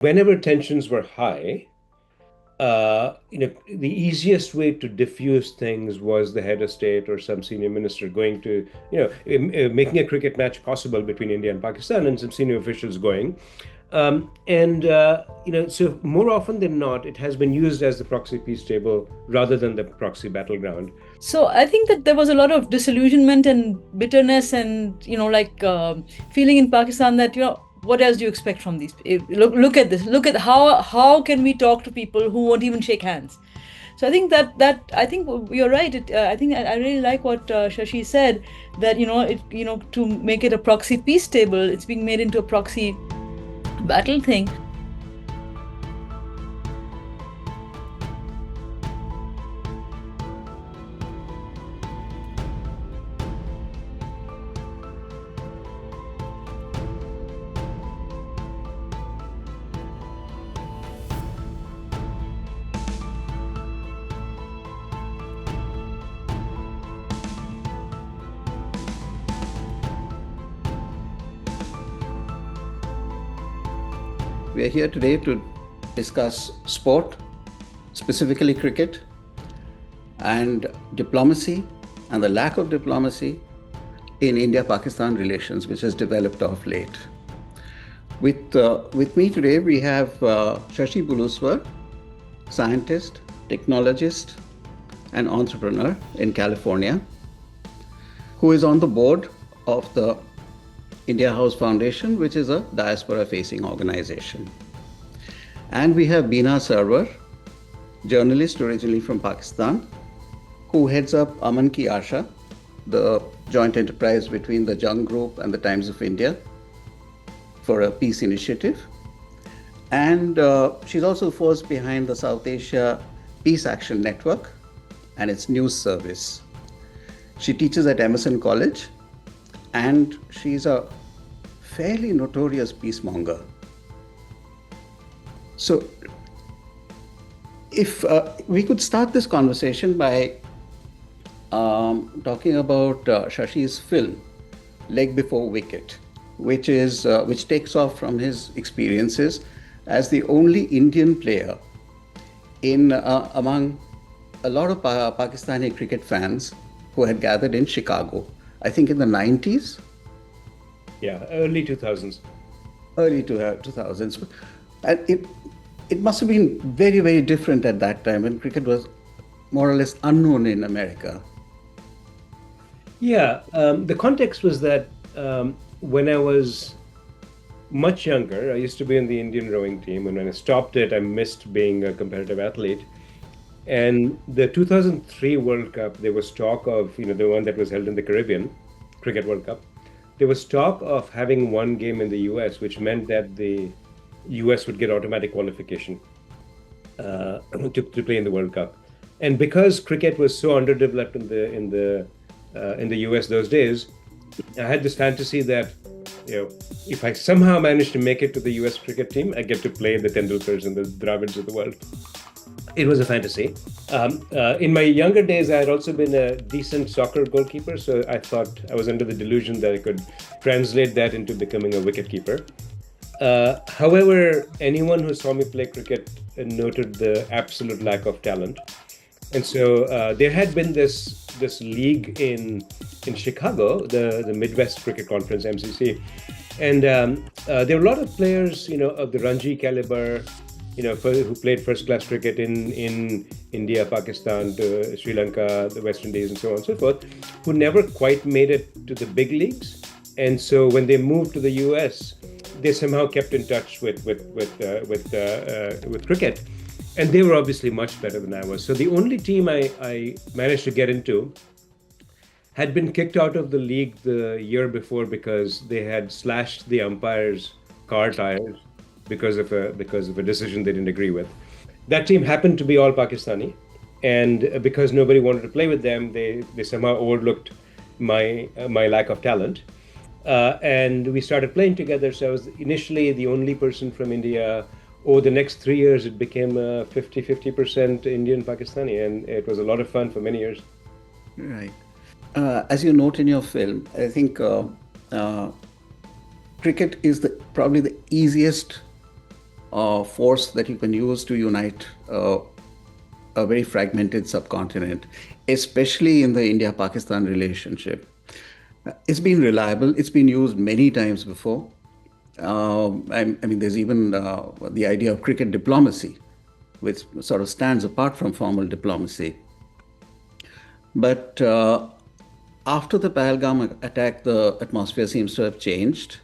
Whenever tensions were high, the easiest way to diffuse things was the head of state or some senior minister going to, making a cricket match possible between India and Pakistan, and some senior officials going. So more often than not, it has been used as the proxy peace table rather than the proxy battleground. So I think that there was a lot of disillusionment and bitterness and feeling in Pakistan that what else do you expect from these? Look at this. Look at how can we talk to people who won't even shake hands? So I think that I think you're right. I think I really like what Shashi said, that to make it a proxy peace table, it's being made into a proxy battle thing. We are here today to discuss sport, specifically cricket, and diplomacy and the lack of diplomacy in India-Pakistan relations, which has developed of late. With me today, we have Shashi Buluswar, scientist, technologist, and entrepreneur in California, who is on the board of the India House Foundation, which is a diaspora-facing organization. And we have Beena Sarwar, journalist originally from Pakistan, who heads up Aman Ki Asha, the joint enterprise between the Jung Group and the Times of India for a peace initiative. And she's also the force behind the South Asia Peace Action Network and its news service. She teaches at Emerson College, and she's a fairly notorious peacemonger. So if we could start this conversation by talking about Shashi's film, Leg Before Wicket, which takes off from his experiences as the only Indian player in among a lot of Pakistani cricket fans who had gathered in Chicago, I think in the 90s. Yeah, early 2000s. Early 2000s. And it must have been very, very different at that time when cricket was more or less unknown in America. Yeah, the context was that when I was much younger, I used to be in the Indian rowing team, and when I stopped it, I missed being a competitive athlete. And the 2003 World Cup, there was talk of, the one that was held in the Caribbean, Cricket World Cup. There was talk of having one game in the US, which meant that the US would get automatic qualification to play in the World Cup. And because cricket was so underdeveloped in the US those days, I had this fantasy that if I somehow managed to make it to the US cricket team, I get to play the Tendulkars and the Dravids of the world. It was a fantasy. In my younger days, I had also been a decent soccer goalkeeper, so I thought I was under the delusion that I could translate that into becoming a wicketkeeper. However, anyone who saw me play cricket noted the absolute lack of talent. And so there had been this league in Chicago, the Midwest Cricket Conference, MCC, and there were a lot of players, of the Ranji caliber, who played first-class cricket in India, Pakistan, to Sri Lanka, the West Indies, and so on and so forth, who never quite made it to the big leagues. And so when they moved to the US, they somehow kept in touch with cricket, and they were obviously much better than I was. So the only team I managed to get into had been kicked out of the league the year before because they had slashed the umpires' car tires because of a decision they didn't agree with. That team happened to be all Pakistani, and because nobody wanted to play with them, they somehow overlooked my lack of talent. And we started playing together. So I was initially the only person from India. Over the next 3 years, it became 50% Indian Pakistani, and it was a lot of fun for many years. Right. As you note in your film, I think cricket is probably the easiest force that you can use to unite a very fragmented subcontinent, especially in the India-Pakistan relationship. It's been reliable. It's been used many times before. I mean, there's even the idea of cricket diplomacy, which sort of stands apart from formal diplomacy. But after the Pahalgam attack, the atmosphere seems to have changed.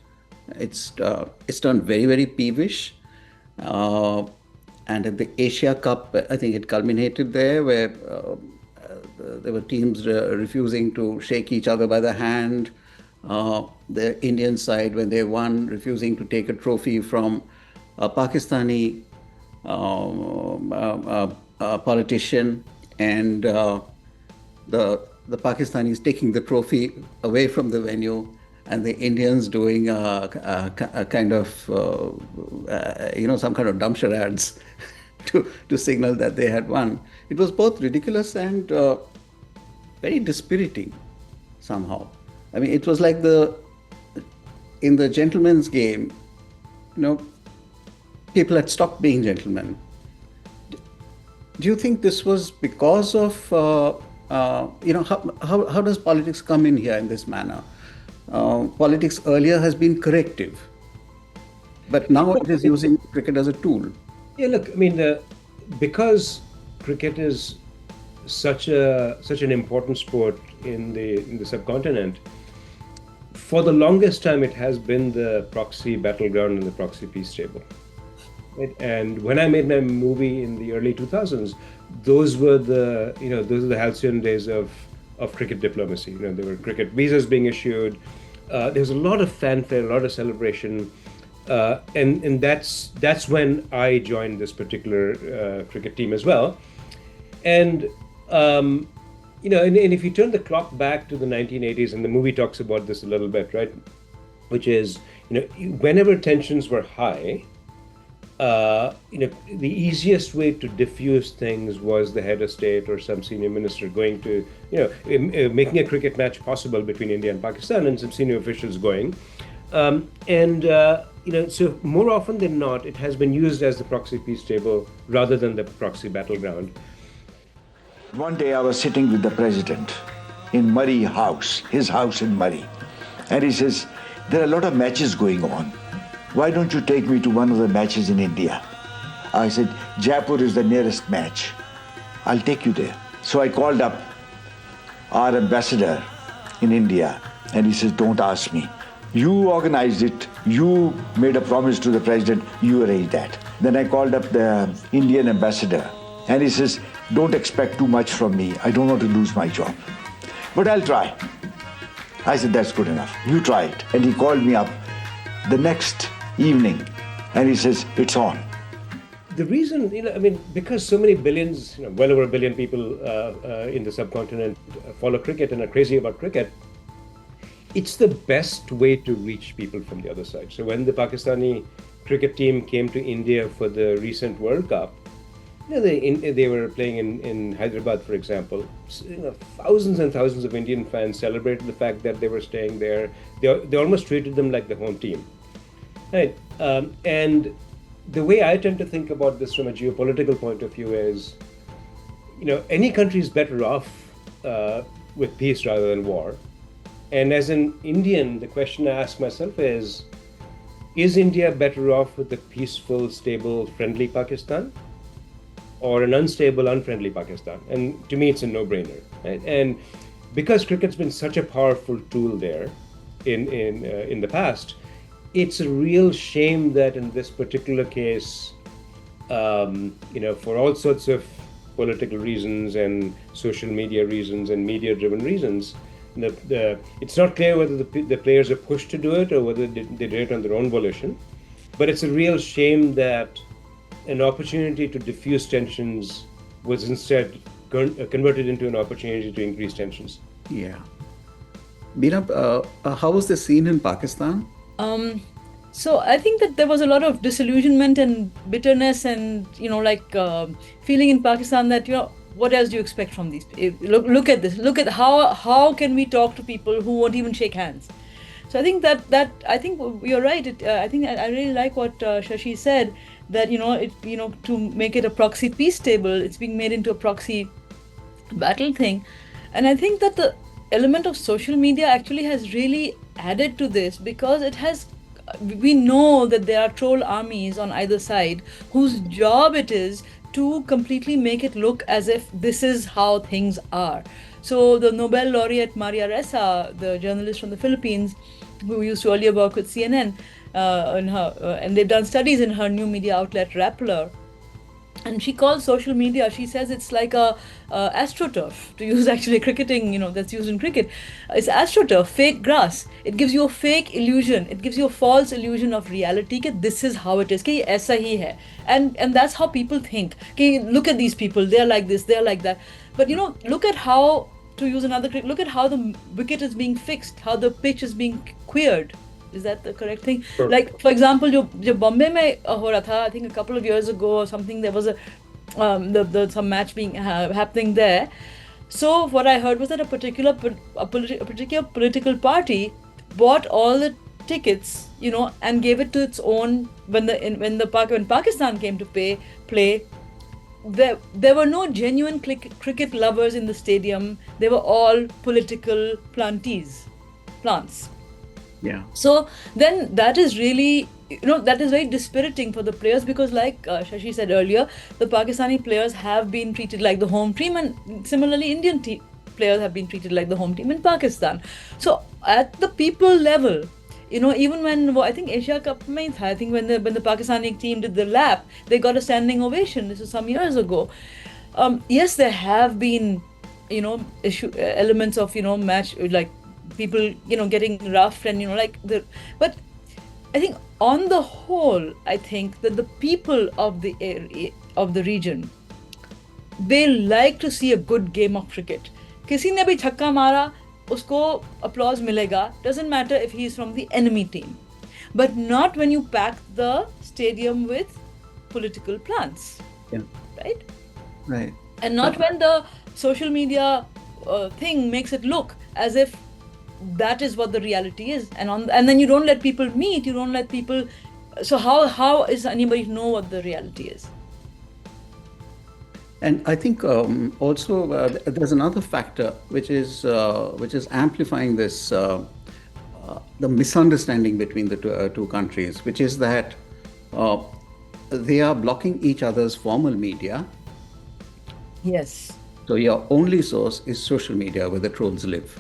It's turned very, very peevish. And at the Asia Cup, I think it culminated there, where there were teams refusing to shake each other by the hand. The Indian side, when they won, refusing to take a trophy from a Pakistani politician, and the Pakistanis taking the trophy away from the venue, and the Indians doing a kind of, some kind of dumb charades to signal that they had won. It was both ridiculous and very dispiriting somehow. I mean, it was like in the gentleman's game, people had stopped being gentlemen. Do you think this was because of, how does politics come in here in this manner? Politics earlier has been corrective, but now it is using cricket as a tool. Yeah, look, I mean, because cricket is such an important sport in the subcontinent, for the longest time it has been the proxy battleground and the proxy peace table. Right? And when I made my movie in the early 2000s, those were the halcyon days of cricket diplomacy. There were cricket visas being issued. There was a lot of fanfare, a lot of celebration, and that's when I joined this particular cricket team as well. And and if you turn the clock back to the 1980s, and the movie talks about this a little bit, right? Which is, whenever tensions were high, the easiest way to diffuse things was the head of state or some senior minister going to, making a cricket match possible between India and Pakistan, and some senior officials going. So more often than not, it has been used as the proxy peace table rather than the proxy battleground. One day I was sitting with the president in Murray House, his house in Murray, and he says, there are a lot of matches going on. Why don't you take me to one of the matches in India? I said, Jaipur is the nearest match. I'll take you there. So I called up our ambassador in India, and he says, don't ask me. You organized it. You made a promise to the president. You arranged that. Then I called up the Indian ambassador, and he says, don't expect too much from me. I don't want to lose my job. But I'll try. I said, that's good enough. You try it. And he called me up the next evening, and he says, it's on. The reason, because so many billions, well over 1 billion people in the subcontinent follow cricket and are crazy about cricket, it's the best way to reach people from the other side. So when the Pakistani cricket team came to India for the recent World Cup, they were playing in Hyderabad, for example. Thousands and thousands of Indian fans celebrated the fact that they were staying there. They almost treated them like the home team. Right. And the way I tend to think about this from a geopolitical point of view is, any country is better off with peace rather than war. And as an Indian, the question I ask myself is India better off with a peaceful, stable, friendly Pakistan, or an unstable, unfriendly Pakistan? And to me, it's a no-brainer. Right? And because cricket's been such a powerful tool there in the past, it's a real shame that in this particular case, for all sorts of political reasons and social media reasons and media-driven reasons, it's not clear whether the players are pushed to do it or whether they did it on their own volition. But it's a real shame that an opportunity to diffuse tensions was instead converted into an opportunity to increase tensions. Yeah. Beena, how was the scene in Pakistan? So I think that there was a lot of disillusionment and bitterness and, feeling in Pakistan that, what else do you expect from these? Look at this. Look at how can we talk to people who won't even shake hands? So I think that I think you're right. I think I really like what Shashi said, that to make it a proxy peace table, it's being made into a proxy battle thing. And I think that the element of social media actually has really added to this, because we know that there are troll armies on either side whose job it is to completely make it look as if this is how things are. So the Nobel laureate Maria Ressa, the journalist from the Philippines, who used to earlier work with CNN, and they've done studies in her new media outlet Rappler, and she calls social media, she says it's like a astroturf, to use actually cricketing, that's used in cricket. It's astroturf, fake grass. It gives you a fake illusion. It gives you a false illusion of reality that this is how it is, कि ये ऐसा ही है. And that's how people think. कि look at these people, they're like this, they're like that. But look at how, to use another cricket, look at how the wicket is being fixed, how the pitch is being queered. Is that the correct thing? Sure. Like, for example, जो Bombay में हो रहा था, I think a couple of years ago or something, there was some match being happening there. So what I heard was that a particular political party bought all the tickets, and gave it to its own. When Pakistan came to play, there were no genuine cricket lovers in the stadium. They were all political plants. Yeah. So then that is really, that is very dispiriting for the players, because like Shashi said earlier, the Pakistani players have been treated like the home team, and similarly Indian players have been treated like the home team in Pakistan. So at the people level, even when, I think Asia Cup mein tha, I think when the Pakistani team did the lap, they got a standing ovation. This was some years ago. Yes, there have been, elements of, match, like people, getting rough and, but I think on the whole, I think that the people of the area, of the region, they like to see a good game of cricket. किसी ने भी छक्का मारा, उसको applause मिलेगा. Doesn't matter if he is from the enemy team, but not when you pack the stadium with political plants. Yeah. Right. Right. And not when the social media thing makes it look as if that is what the reality is, and then you don't let people meet, you don't let people. So how is anybody to know what the reality is? And I think also there's another factor which is amplifying this the misunderstanding between the two countries, which is that they are blocking each other's formal media. Yes. So your only source is social media, where the trolls live.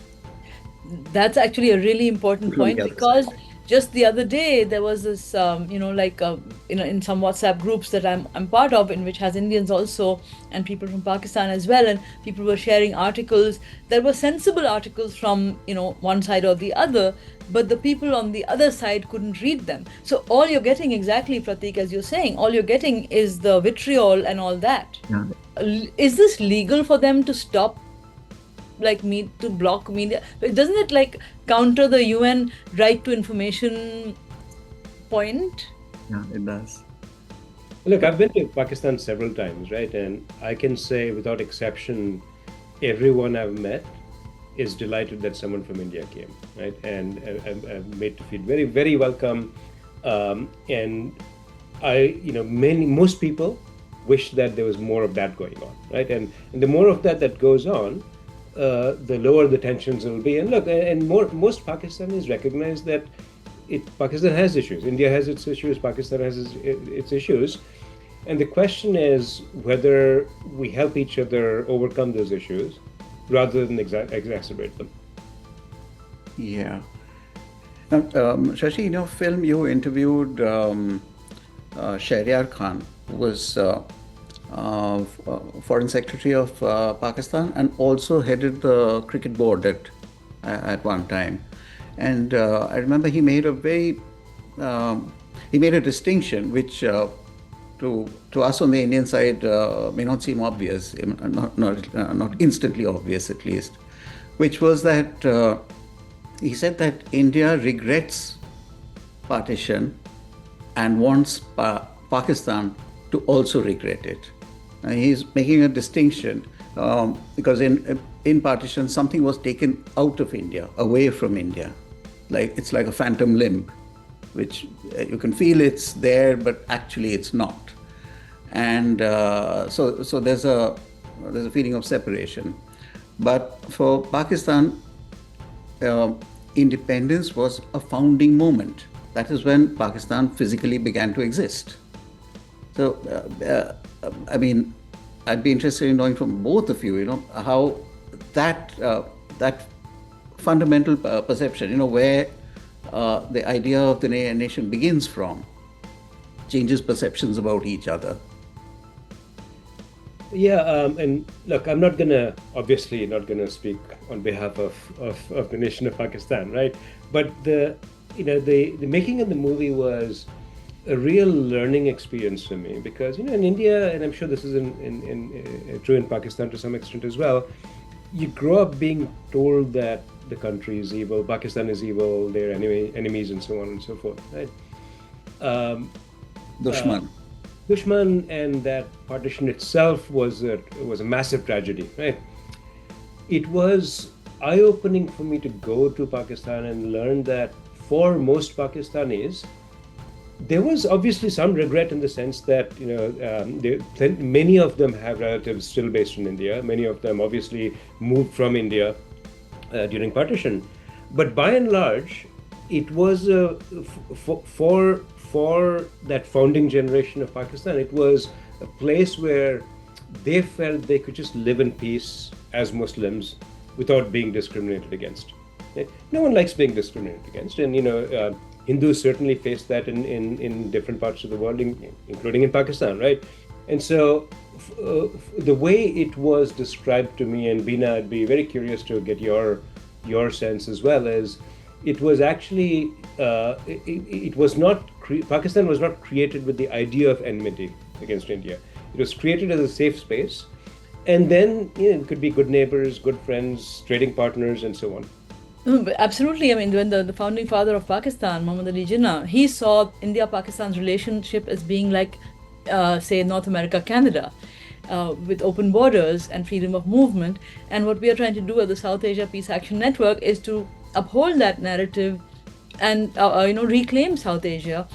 That's actually a really important point, because just the other day there was this in some WhatsApp groups that I'm part of, in which has Indians also and people from Pakistan as well, and people were sharing articles that were sensible articles from one side or the other, but the people on the other side couldn't read them. So all you're getting, exactly, Pratik, as you're saying, all you're getting is the vitriol and all that. Yeah. Is this legal for them to stop, to block media? Doesn't it counter the UN right to information point? Yeah, it does. Look, I've been to Pakistan several times, right? And I can say without exception, everyone I've met is delighted that someone from India came, right? And I'm made to feel very, very welcome. And most people wish that there was more of that going on, right? And the more of that goes on, the lower the tensions will be. And look, most Pakistanis recognize that Pakistan has issues. India has its issues. Pakistan has its issues. And the question is whether we help each other overcome those issues rather than exacerbate them. Yeah. Now, Shashi, in your film, you interviewed Shahryar Khan, who was Foreign Secretary of Pakistan and also headed the cricket board at one time. And I remember he made a distinction which to us on the Indian side may not seem obvious, not instantly obvious at least, which was that he said that India regrets partition and wants Pakistan to also regret it. He's making a distinction because in partition something was taken out of India, away from India, it's like a phantom limb, which you can feel it's there, but actually it's not. And so there's a feeling of separation. But for Pakistan, independence was a founding moment. That is when Pakistan physically began to exist. So, I mean, I'd be interested in knowing from both of you, how that fundamental perception, where the idea of the nation begins from, changes perceptions about each other. Yeah, and look, I'm obviously not gonna speak on behalf of the nation of Pakistan, right? But the making of the movie was a real learning experience for me, because in India, and I'm sure this is true in Pakistan to some extent as well, you grow up being told that the country is evil, Pakistan is evil, they're enemies, and so on and so forth, right? Dushman. Dushman, and that partition itself was a massive tragedy, right? It was eye-opening for me to go to Pakistan and learn that for most Pakistanis, there was obviously some regret in the sense that many of them have relatives still based in India. Many of them obviously moved from India during partition, but by and large, it was for that founding generation of Pakistan, it was a place where they felt they could just live in peace as Muslims without being discriminated against. No one likes being discriminated against, and Hindus certainly face that in different parts of the world, including in Pakistan, right? And so the way it was described to me, and Bina, I'd be very curious to get your sense as well, as it was actually Pakistan was not created with the idea of enmity against India. It was created as a safe space, and then it could be good neighbors, good friends, trading partners, and so on. Absolutely. I mean, when the founding father of Pakistan, Muhammad Ali Jinnah, he saw India-Pakistan's relationship as being like, say, North America, Canada, with open borders and freedom of movement. And what we are trying to do at the South Asia Peace Action Network is to uphold that narrative and reclaim South Asia,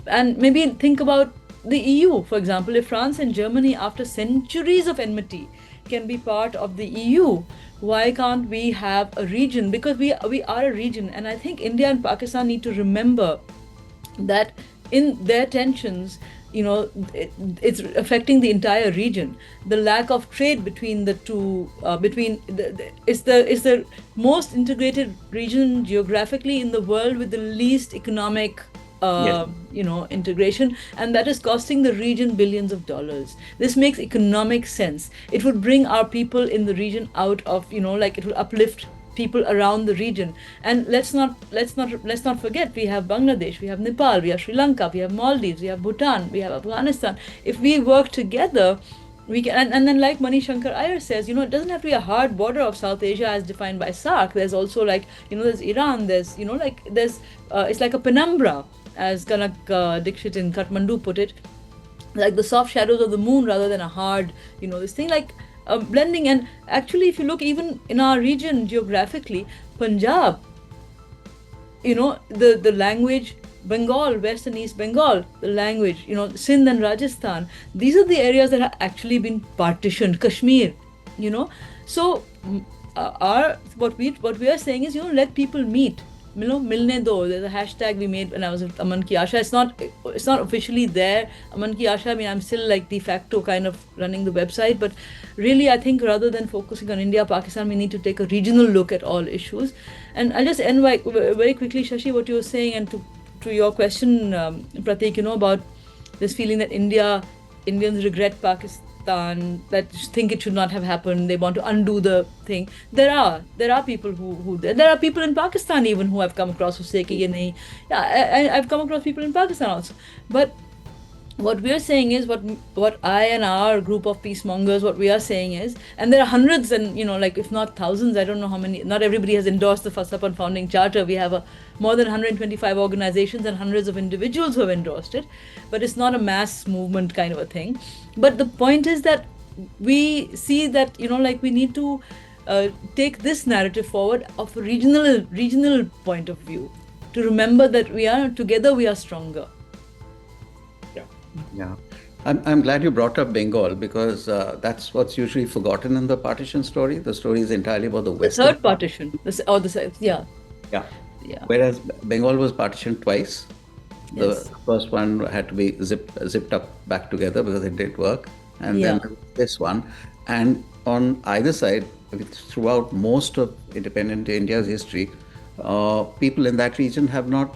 and maybe think about the EU, for example. If France and Germany, after centuries of enmity, can be part of the EU, why can't we have a region? Because we are a region, and I think India and Pakistan need to remember that in their tensions, it's affecting the entire region. The lack of trade between the two, is the most integrated region geographically in the world with the least economic integration, and that is costing the region billions of dollars. This makes economic sense. It would bring our people in the region out of, it will uplift people around the region. And let's not forget, we have Bangladesh, we have Nepal, we have Sri Lanka, we have Maldives, we have Bhutan, we have Afghanistan. If we work together, we can, and then like Manish Shankar Iyer says, it doesn't have to be a hard border of South Asia as defined by SAARC. There's also there's Iran, there's, it's like a penumbra, as Kanak Dixit in Kathmandu put it, like the soft shadows of the moon rather than a hard, this thing like blending. And actually, if you look even in our region geographically, Punjab, the language, Bengal, West and East Bengal, the language, Sindh and Rajasthan, these are the areas that have actually been partitioned, Kashmir, So what we are saying is, let people meet. Milne do. There's a hashtag we made when I was at Aman Ki Asha. It's not officially there, Aman Ki Asha. I mean, I'm still like de facto kind of running the website, but really, I think rather than focusing on India, Pakistan, we need to take a regional look at all issues. And I'll just end by very quickly, Shashi, what you were saying, and to your question, Pratik, about this feeling that Indians regret Pakistan, that think it should not have happened. They want to undo the thing. There are people who there are people in Pakistan even who have come across who say ki ye nahi. Yeah, I've come across people in Pakistan also. But what we are saying is, what I and our group of peacemongers, what we are saying is, and there are hundreds and if not thousands, I don't know how many, not everybody has endorsed the Falsafa Founding Charter. We have more than 125 organizations and hundreds of individuals who have endorsed it, but it's not a mass movement kind of a thing. But the point is that we see that we need to take this narrative forward of a regional point of view. to remember that we are together, we are stronger. Yeah. I'm glad you brought up Bengal, because that's what's usually forgotten in the partition story. The story is entirely about the The Western. third partition, yeah. Yeah. Yeah. Whereas Bengal was partitioned twice. The Yes. first one had to be zipped up back together because it did work. And Yeah. then this one. And on either side, throughout most of independent India's history, people in that region have not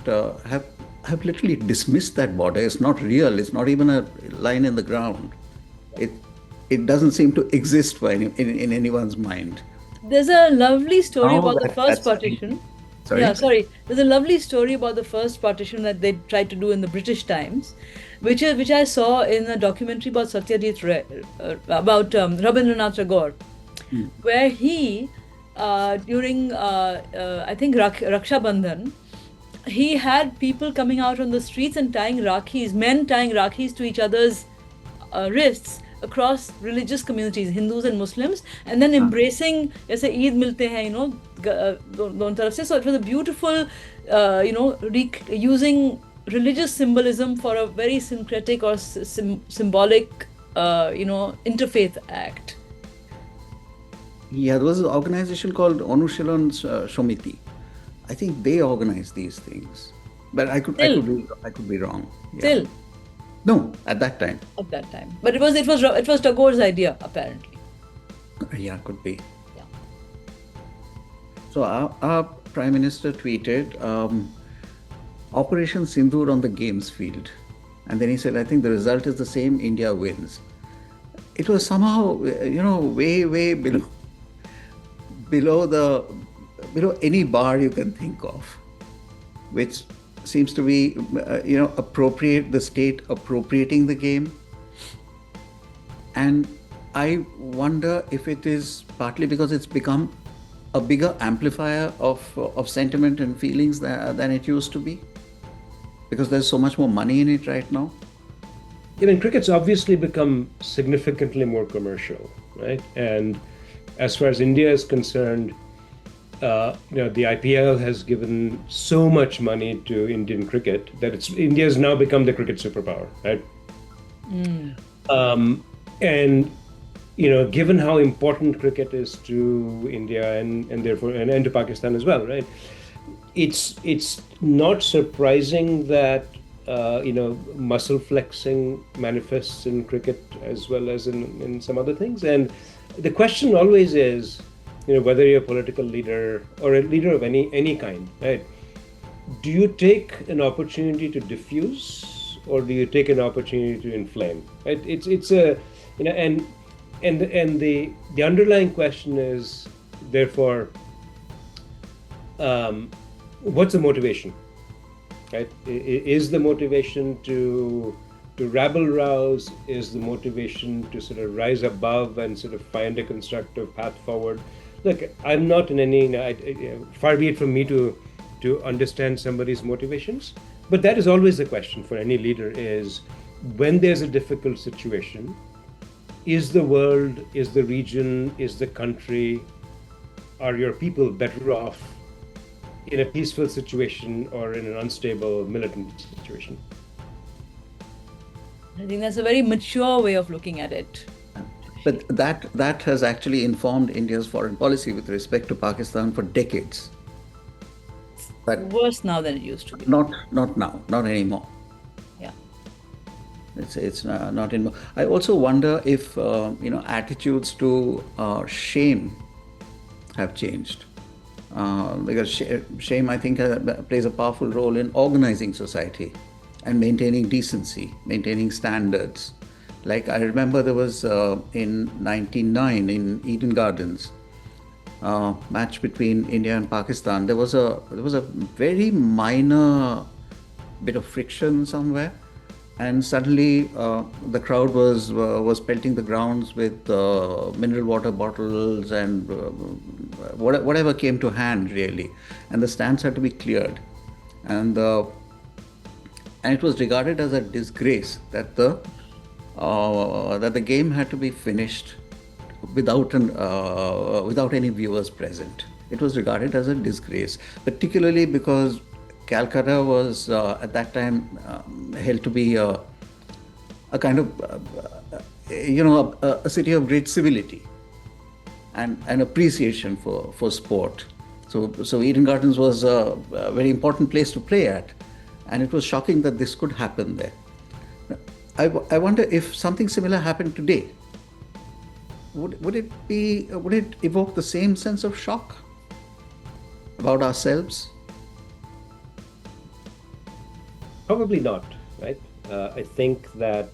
have literally dismissed that border. It's not real. It's not even a line in the ground. It doesn't seem to exist in anyone's mind. There's a lovely story Now about the first that's- partition. Sorry? Yeah, sorry. There's a lovely story about the first partition that they tried to do in the British Times, which I saw in a documentary about Satyajit Ray, about Rabindranath Tagore, where he, during I think Raksha Bandhan, he had people coming out on the streets and tying rakhis, men tying rakhis to each other's wrists across religious communities, Hindus and Muslims, and then embracing, jaise Eid milte hain, dono taraf se. So it was a beautiful, using religious symbolism for a very syncretic or symbolic, interfaith act. Yeah, there was an organization called Anushilan Shomiti. I think they organize these things, but I could be wrong. Yeah. Still, No, at that time. at that time, but it was Tagore's idea, apparently. Yeah, could be. Yeah. So our Prime Minister tweeted, Operation Sindoor on the games field. And then he said, I think the result is the same, India wins. It was somehow, way below any bar you can think of, which seems to be, the state appropriating the game. And I wonder if it is partly because it's become a bigger amplifier of sentiment and feelings than it used to be, because there's so much more money in it right now. Cricket's obviously become significantly more commercial, right? And as far as India is concerned, the IPL has given so much money to Indian cricket that India has now become the cricket superpower, right? And given how important cricket is to India and therefore and to Pakistan as well, right? It's not surprising that muscle flexing manifests in cricket as well as in some other things. And the question always is, whether you're a political leader or a leader of any kind, right? Do you take an opportunity to diffuse, or do you take an opportunity to inflame? Right? It's a and the underlying question is therefore, what's the motivation? Right? Is the motivation to rabble rouse? Is the motivation to sort of rise above and sort of find a constructive path forward? Look, I'm not in any, far be it from me to understand somebody's motivations, but that is always the question for any leader, is when there's a difficult situation, is the world, is the region, is the country, are your people better off in a peaceful situation or in an unstable militant situation? I think that's a very mature way of looking at it. But that has actually informed India's foreign policy with respect to Pakistan for decades. But Worse now than it used to be. not now, not anymore. Yeah. It's not anymore. I also wonder if attitudes to shame have changed, because shame, I think, plays a powerful role in organizing society and maintaining decency, maintaining standards. Like I remember there was in 1999 in Eden Gardens, match between India and Pakistan. There was a very minor bit of friction somewhere, and suddenly the crowd was pelting the grounds with mineral water bottles and whatever came to hand, really, and the stands had to be cleared, and it was regarded as a disgrace that the game had to be finished without any viewers present. It was regarded as a disgrace, particularly because Calcutta was at that time held to be a kind of, a city of great civility and appreciation for sport. So Eden Gardens was a very important place to play at, and it was shocking that this could happen there. I wonder if something similar happened today. Would it evoke the same sense of shock about ourselves? Probably not, right? I think that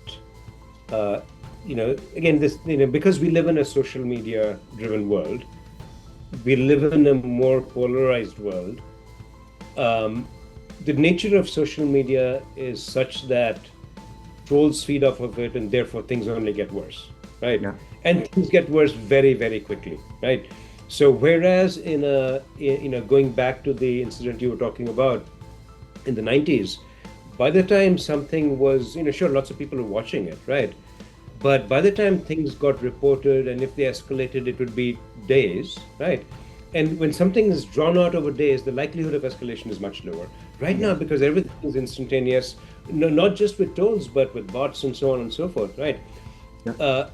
again, this because we live in a social media driven world, we live in a more polarized world. The nature of social media is such that trolls feed off of it, and therefore things only get worse, right? Yeah. And things get worse very, very quickly, right? So whereas going back to the incident you were talking about in the 90s, by the time something was, sure, lots of people were watching it, right? But by the time things got reported, and if they escalated, it would be days, right? And when something is drawn out over days, the likelihood of escalation is much lower. Right now, because everything is instantaneous, not just with trolls, but with bots and so on and so forth, right? Yeah.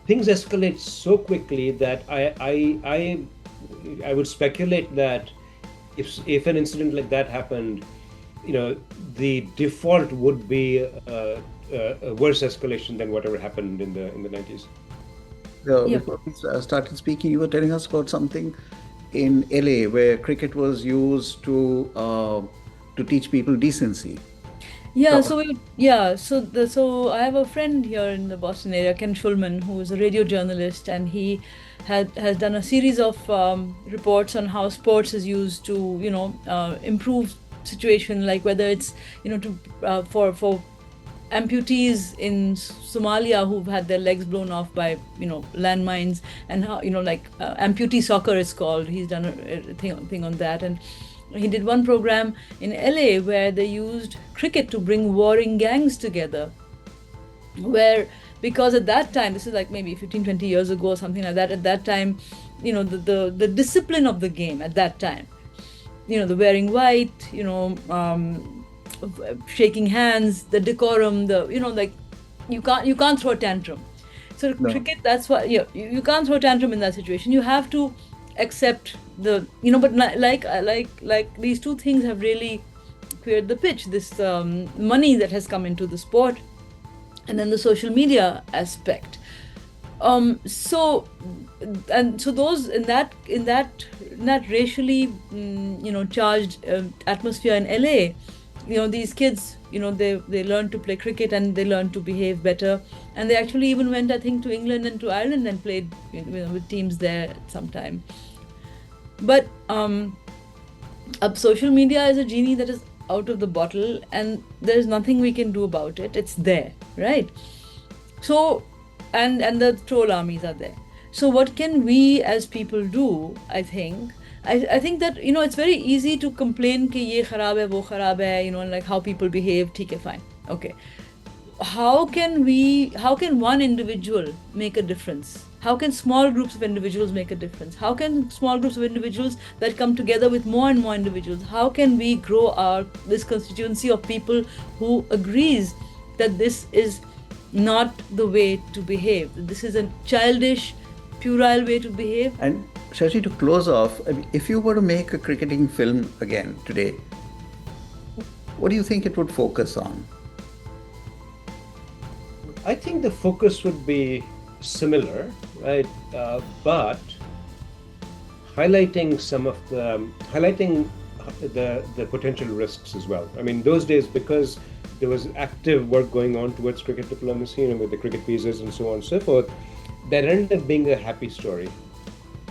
Things escalate so quickly that I would speculate that if an incident like that happened, the default would be a worse escalation than whatever happened in the 90s. Before we started speaking, you were telling us about something in LA where cricket was used to teach people decency. Yeah, So- so I have a friend here in the Boston area, Ken Schulman, who is a radio journalist, and he has done a series of reports on how sports is used to improve situation, like whether it's for amputees in Somalia who've had their legs blown off by landmines, and how amputee soccer is called. He's done a thing on that, and he did one program in LA where they used cricket to bring warring gangs together, because at that time, this is like maybe 15-20 years ago or something like that, at that time the discipline of the game at that time, the wearing white, shaking hands, the decorum, you can't throw a tantrum. So No. cricket, that's why you can't throw a tantrum in that situation. You have to accept but like these two things have really cleared the pitch. This money that has come into the sport, and then the social media aspect. So those in that racially charged atmosphere in LA, these kids, they learn to play cricket and they learn to behave better, and they actually even went, I think, to England and to Ireland and played with teams there at some time. But social media is a genie that is out of the bottle, and there's nothing we can do about it. It's there, right? So and the troll armies are there. So what can we as people do? I think that it's very easy to complain कि ये खराब है, वो खराब है, like how people behave. ठीक है, fine, okay. How can one individual make a difference? How can small groups of individuals make a difference? How can small groups of individuals that come together with more and more individuals, how can we grow this constituency of people who agrees that this is not the way to behave? This is a childish, puerile way to behave. And Shashi, to close off, if you were to make a cricketing film again today, what do you think it would focus on? I think the focus would be similar, right? But highlighting the potential risks as well. I mean, those days, because there was active work going on towards cricket diplomacy, with the cricket visas and so on and so forth, that ended up being a happy story.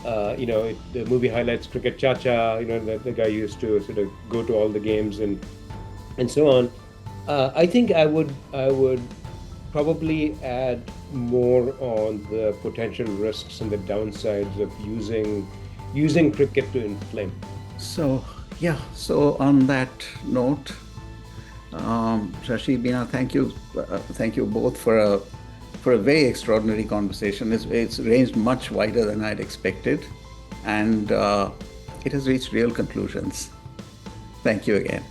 The movie highlights Cricket Chacha, the guy used to sort of go to all the games and so on. I think I would probably add more on the potential risks and the downsides of using cricket to inflame. So on that note, Shashi, Beena, thank you both for a very extraordinary conversation. It's ranged much wider than I'd expected, and it has reached real conclusions. Thank you again.